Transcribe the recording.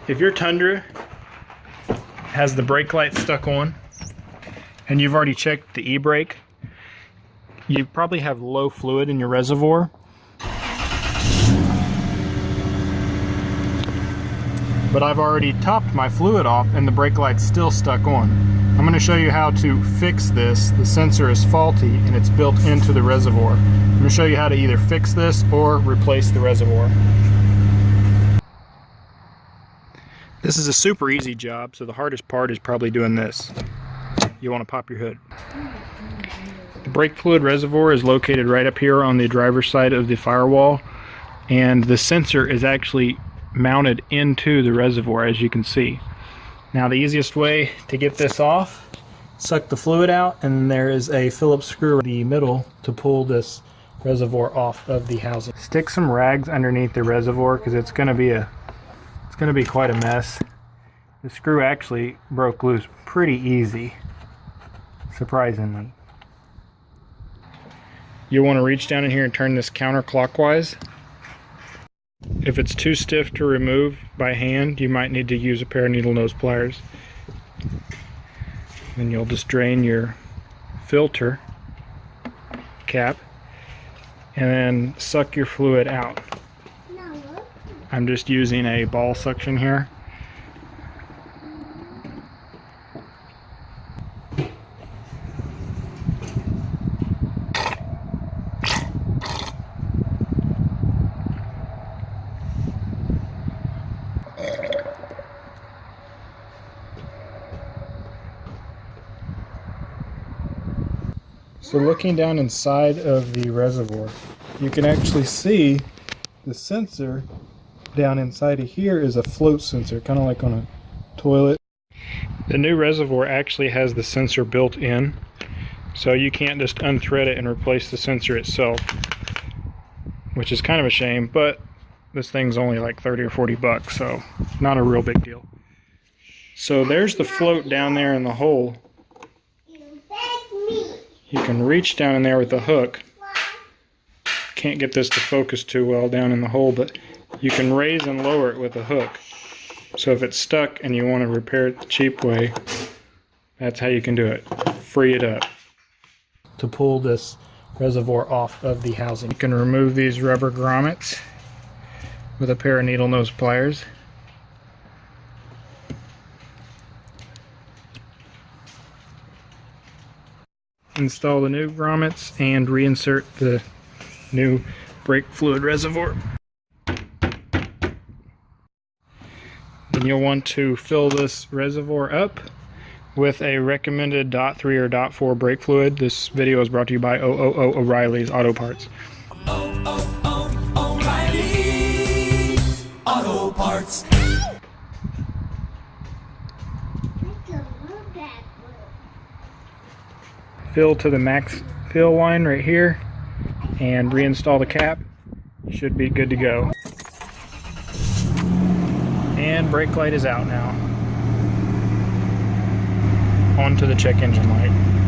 If your Tundra has the brake light stuck on and you've already checked the e-brake, you probably have low fluid in your reservoir. But I've already topped my fluid off and the brake light's still stuck on. I'm going to show you how to fix this. The sensor is faulty and it's built into the reservoir. I'm going to show you how to either fix this or replace the reservoir. This is a super easy job, so the hardest part is probably doing this. You want to pop your hood. The brake fluid reservoir is located right up here on the driver's side of the firewall, and the sensor is actually mounted into the reservoir, as you can see. Now the easiest way to get this off, suck the fluid out, and there is a Phillips screw in the middle to pull this reservoir off of the housing. Stick some rags underneath the reservoir because it's going to be quite a mess. The screw actually broke loose pretty easy, surprisingly. You want to reach down in here and turn this counterclockwise. If it's too stiff to remove by hand, you might need to use a pair of needle nose pliers. Then you'll just drain your filter cap and then suck your fluid out. I'm just using a ball suction here. So looking down inside of the reservoir, you can actually see the sensor down inside of here is a float sensor, kind of like on a toilet. The new reservoir actually has the sensor built in, so you can't just unthread it and replace the sensor itself, which is kind of a shame, but this thing's only like 30 or 40 bucks, so not a real big deal. So there's the float down there in the hole. You can reach down in there with the hook. Can't get this to focus too well down in the hole, but you can raise and lower it with a hook. So if it's stuck and you want to repair it the cheap way, that's how you can do it. Free it up. To pull this reservoir off of the housing, you can remove these rubber grommets with a pair of needle nose pliers. Install the new grommets and reinsert the new brake fluid reservoir. Then you'll want to fill this reservoir up with a recommended .3 or .4 brake fluid. This video is brought to you by O'Reilly's Auto Parts. O'Reilly's Auto Parts. Fill to the max fill line right here and reinstall the cap. You should be good to go. And brake light is out now. On to the check engine light.